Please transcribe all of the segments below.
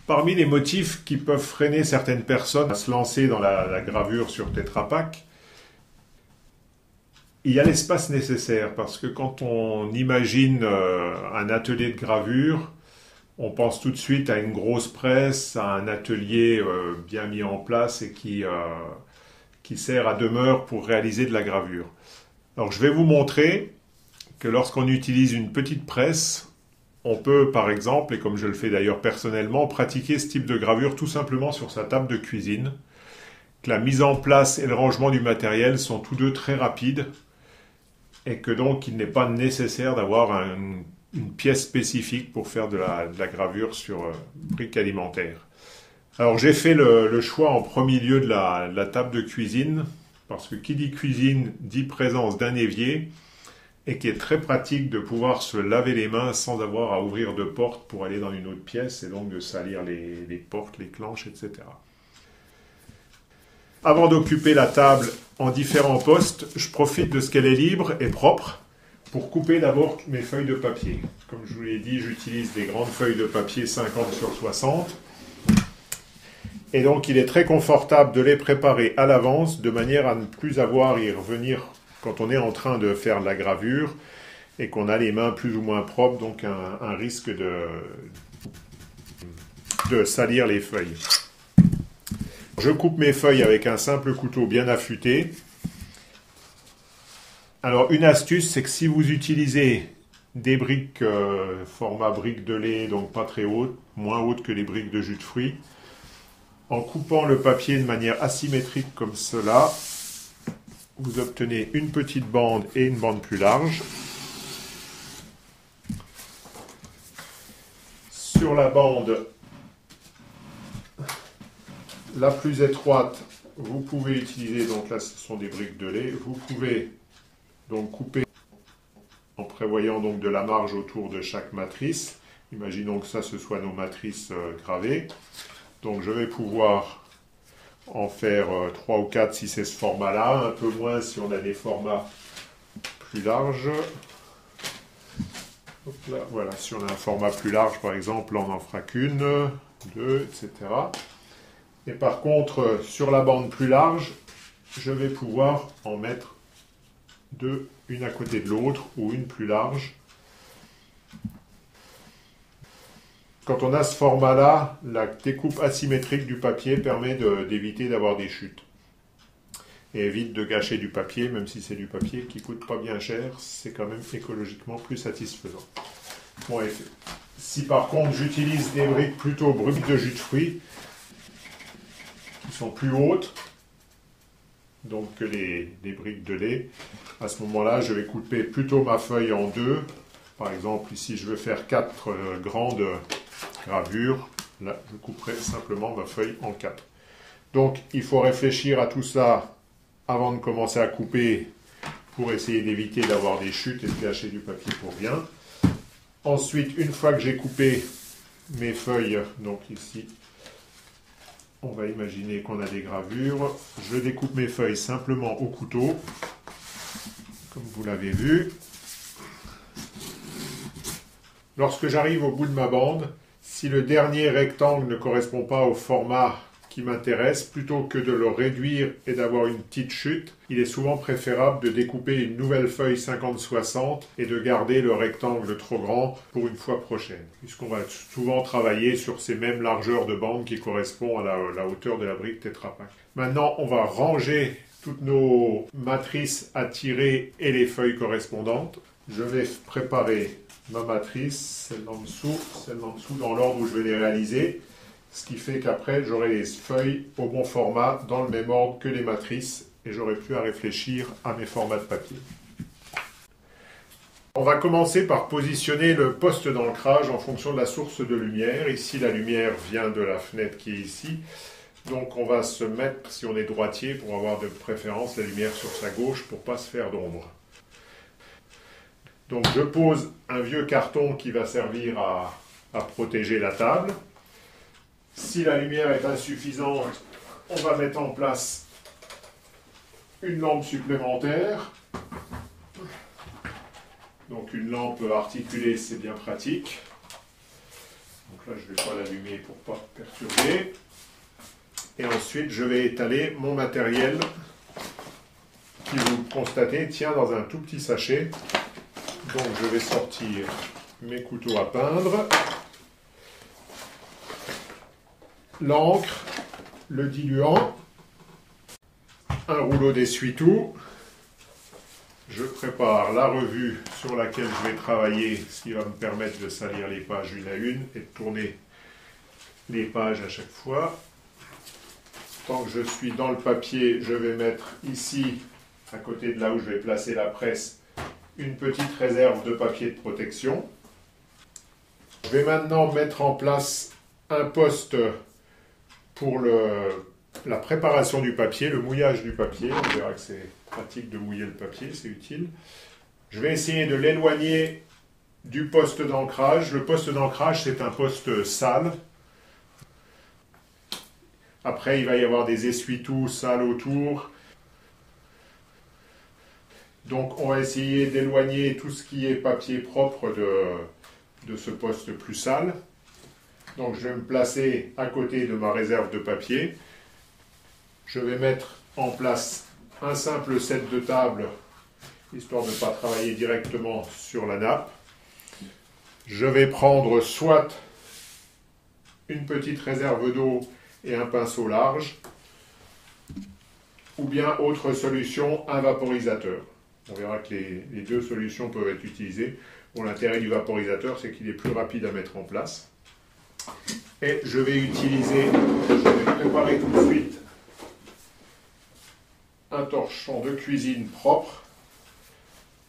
Parmi les motifs qui peuvent freiner certaines personnes à se lancer dans la gravure sur Tetra Pak, il y a l'espace nécessaire, parce que quand on imagine un atelier de gravure, on pense tout de suite à une grosse presse, à un atelier bien mis en place et qui sert à demeure pour réaliser de la gravure. Alors je vais vous montrer que lorsqu'on utilise une petite presse, on peut par exemple, et comme je le fais d'ailleurs personnellement, pratiquer ce type de gravure tout simplement sur sa table de cuisine, que la mise en place et le rangement du matériel sont tous deux très rapides, et que donc il n'est pas nécessaire d'avoir une pièce spécifique pour faire de la gravure sur briques alimentaires. Alors j'ai fait le choix en premier lieu de la table de cuisine, parce que qui dit cuisine dit présence d'un évier, et qui est très pratique de pouvoir se laver les mains sans avoir à ouvrir de porte pour aller dans une autre pièce, et donc de salir les portes, les clenches, etc. Avant d'occuper la table en différents postes, je profite de ce qu'elle est libre et propre pour couper d'abord mes feuilles de papier. Comme je vous l'ai dit, j'utilise des grandes feuilles de papier 50 sur 60. Et donc il est très confortable de les préparer à l'avance de manière à ne plus avoir à y revenir quand on est en train de faire de la gravure et qu'on a les mains plus ou moins propres, donc un risque de salir les feuilles. Je coupe mes feuilles avec un simple couteau bien affûté. Alors une astuce, c'est que si vous utilisez des briques format briques de lait, donc pas très hautes, moins hautes que les briques de jus de fruits, en coupant le papier de manière asymétrique comme cela, vous obtenez une petite bande et une bande plus large. Sur la bande la plus étroite, vous pouvez utiliser, donc là ce sont des briques de lait, vous pouvez donc couper en prévoyant donc de la marge autour de chaque matrice. Imaginons que ça ce soit nos matrices gravées. Donc je vais pouvoir en faire 3 ou 4 si c'est ce format-là, un peu moins si on a des formats plus larges. Hop là, voilà, si on a un format plus large par exemple, on en fera qu'une, deux, etc. Et par contre, sur la bande plus large, je vais pouvoir en mettre deux, une à côté de l'autre ou une plus large. Quand on a ce format-là, la découpe asymétrique du papier permet d'éviter d'avoir des chutes. Et évite de gâcher du papier, même si c'est du papier qui ne coûte pas bien cher, c'est quand même écologiquement plus satisfaisant. Bon, et si par contre j'utilise des briques plutôt briques de jus de fruits, qui sont plus hautes donc que les briques de lait, à ce moment-là, je vais couper plutôt ma feuille en deux. Par exemple, ici, je veux faire 4 grandes gravures. Là, je couperai simplement ma feuille en 4. Donc, il faut réfléchir à tout ça avant de commencer à couper pour essayer d'éviter d'avoir des chutes et de gâcher du papier pour rien. Ensuite, une fois que j'ai coupé mes feuilles, donc ici, on va imaginer qu'on a des gravures. Je découpe mes feuilles simplement au couteau, comme vous l'avez vu. Lorsque j'arrive au bout de ma bande, si le dernier rectangle ne correspond pas au format qui m'intéresse, plutôt que de le réduire et d'avoir une petite chute, il est souvent préférable de découper une nouvelle feuille 50-60 et de garder le rectangle trop grand pour une fois prochaine, puisqu'on va souvent travailler sur ces mêmes largeurs de bande qui correspondent à la hauteur de la brique Tetra Pak. Maintenant, on va ranger toutes nos matrices à tirer et les feuilles correspondantes. Je vais préparer ma matrice, celle en dessous, dans l'ordre où je vais les réaliser. Ce qui fait qu'après, j'aurai les feuilles au bon format, dans le même ordre que les matrices, et j'aurai plus à réfléchir à mes formats de papier. On va commencer par positionner le poste d'ancrage en fonction de la source de lumière. Ici, la lumière vient de la fenêtre qui est ici. Donc on va se mettre, si on est droitier, pour avoir de préférence la lumière sur sa gauche pour ne pas se faire d'ombre. Donc je pose un vieux carton qui va servir à protéger la table. Si la lumière est insuffisante, on va mettre en place une lampe supplémentaire. Donc une lampe articulée, c'est bien pratique. Donc là, je ne vais pas l'allumer pour ne pas perturber. Et ensuite, je vais étaler mon matériel qui, vous le constatez, tient dans un tout petit sachet. Donc, je vais sortir mes couteaux à peindre, l'encre, le diluant, un rouleau d'essuie-tout. Je prépare la revue sur laquelle je vais travailler, ce qui va me permettre de salir les pages une à une et de tourner les pages à chaque fois. Tant que je suis dans le papier, je vais mettre ici, à côté de là où je vais placer la presse, une petite réserve de papier de protection. Je vais maintenant mettre en place un poste pour la préparation du papier, le mouillage du papier. On verra que c'est pratique de mouiller le papier, c'est utile. Je vais essayer de l'éloigner du poste d'ancrage. Le poste d'ancrage, c'est un poste sale. Après, il va y avoir des essuie-tout sales autour. Donc, on va essayer d'éloigner tout ce qui est papier propre de ce poste plus sale. Donc, je vais me placer à côté de ma réserve de papier. Je vais mettre en place un simple set de table, histoire de ne pas travailler directement sur la nappe. Je vais prendre soit une petite réserve d'eau et un pinceau large, ou bien autre solution, un vaporisateur. On verra que les deux solutions peuvent être utilisées. Bon, l'intérêt du vaporisateur, c'est qu'il est plus rapide à mettre en place. Et je vais préparer tout de suite un torchon de cuisine propre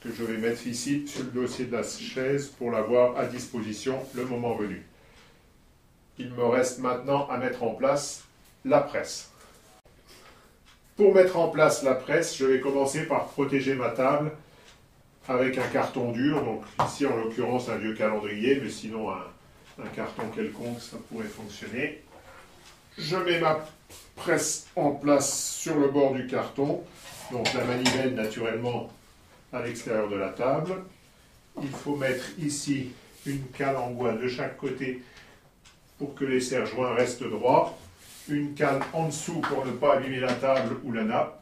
que je vais mettre ici sur le dossier de la chaise pour l'avoir à disposition le moment venu. Il me reste maintenant à mettre en place la presse. Pour mettre en place la presse, je vais commencer par protéger ma table avec un carton dur. Donc ici en l'occurrence un vieux calendrier, mais sinon un carton quelconque, ça pourrait fonctionner. Je mets ma presse en place sur le bord du carton. Donc la manivelle naturellement à l'extérieur de la table. Il faut mettre ici une cale en bois de chaque côté pour que les serre-joints restent droits. Une cale en dessous pour ne pas abîmer la table ou la nappe.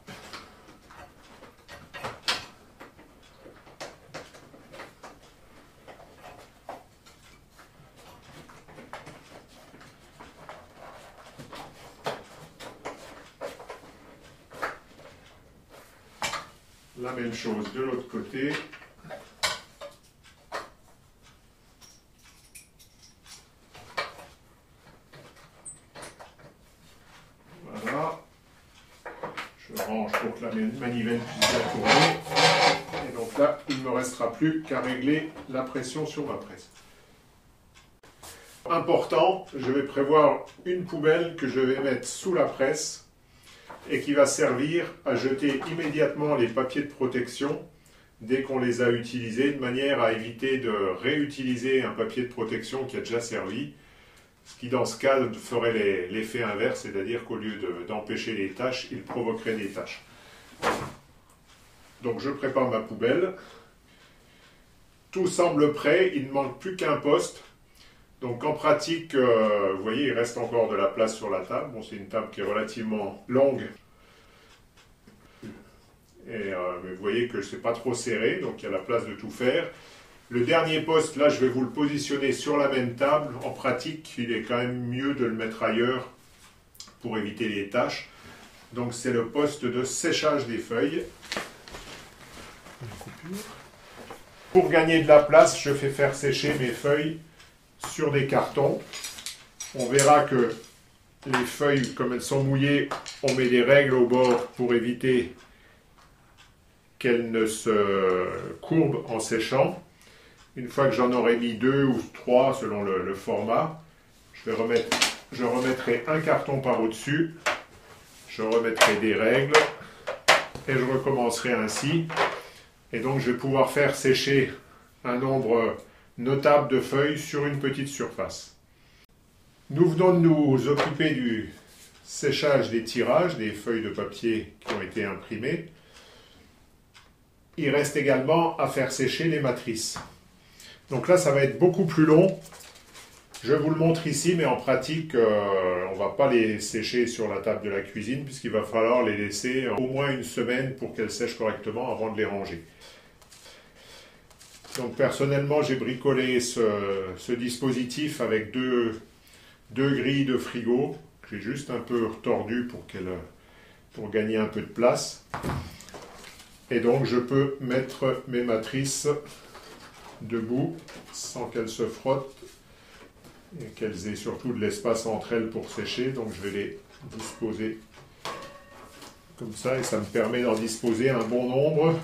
La même chose de l'autre côté. Voilà. Je range pour que la manivelle puisse bien tourner. Et donc là, il ne me restera plus qu'à régler la pression sur ma presse. Important, je vais prévoir une poubelle que je vais mettre sous la presse et qui va servir à jeter immédiatement les papiers de protection dès qu'on les a utilisés, de manière à éviter de réutiliser un papier de protection qui a déjà servi, ce qui dans ce cas ferait l'effet inverse, c'est-à-dire qu'au lieu d'empêcher les taches, il provoquerait des taches. Donc je prépare ma poubelle. Tout semble prêt, il ne manque plus qu'un poste. Donc en pratique, vous voyez, il reste encore de la place sur la table. Bon, c'est une table qui est relativement longue. Mais vous voyez que c'est pas trop serré, donc il y a la place de tout faire. Le dernier poste, là, je vais vous le positionner sur la même table. En pratique, il est quand même mieux de le mettre ailleurs pour éviter les taches. Donc c'est le poste de séchage des feuilles. Pour gagner de la place, je fais faire sécher mes feuilles sur des cartons. On verra que les feuilles, comme elles sont mouillées, on met des règles au bord pour éviter qu'elles ne se courbent en séchant. Une fois que j'en aurai mis 2 ou 3 selon le format, je remettrai un carton par au-dessus, je remettrai des règles et je recommencerai ainsi. Et donc je vais pouvoir faire sécher un nombre notable de feuilles sur une petite surface. Nous venons de nous occuper du séchage des tirages, des feuilles de papier qui ont été imprimées. Il reste également à faire sécher les matrices. Donc là, ça va être beaucoup plus long. Je vous le montre ici, mais en pratique, on ne va pas les sécher sur la table de la cuisine, puisqu'il va falloir les laisser au moins une semaine pour qu'elles sèchent correctement avant de les ranger. Donc personnellement, j'ai bricolé ce dispositif avec deux grilles de frigo. J'ai juste un peu retordu pour gagner un peu de place. Et donc je peux mettre mes matrices debout sans qu'elles se frottent et qu'elles aient surtout de l'espace entre elles pour sécher. Donc je vais les disposer comme ça et ça me permet d'en disposer un bon nombre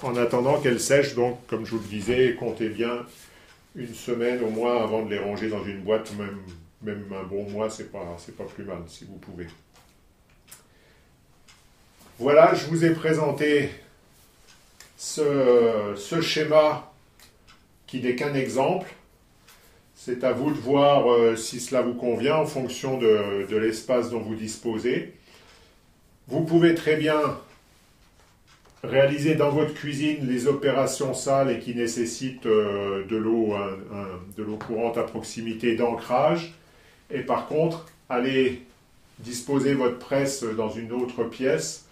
en attendant qu'elles sèchent. Donc comme je vous le disais, comptez bien une semaine au moins avant de les ranger dans une boîte, même un bon mois, c'est pas plus mal si vous pouvez. Voilà, je vous ai présenté ce schéma qui n'est qu'un exemple. C'est à vous de voir si cela vous convient en fonction de l'espace dont vous disposez. Vous pouvez très bien réaliser dans votre cuisine les opérations sales et qui nécessitent de l'eau courante à proximité d'ancrage. Et par contre, allez disposer votre presse dans une autre pièce,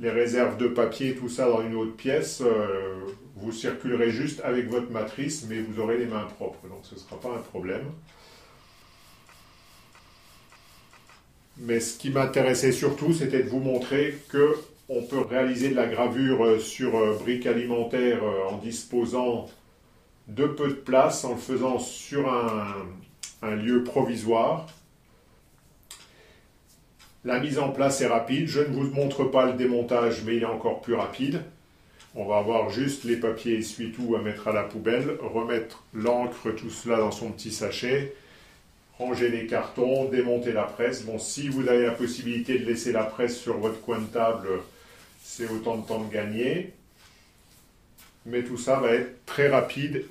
les réserves de papier, tout ça dans une autre pièce, vous circulerez juste avec votre matrice, mais vous aurez les mains propres, donc ce ne sera pas un problème. Mais ce qui m'intéressait surtout, c'était de vous montrer qu'on peut réaliser de la gravure sur briques alimentaires en disposant de peu de place, en le faisant sur un lieu provisoire. La mise en place est rapide. Je ne vous montre pas le démontage, mais il est encore plus rapide. On va avoir juste les papiers essuie-tout à mettre à la poubelle, remettre l'encre, tout cela dans son petit sachet, ranger les cartons, démonter la presse. Bon, si vous avez la possibilité de laisser la presse sur votre coin de table, c'est autant de temps de gagner. Mais tout ça va être très rapide.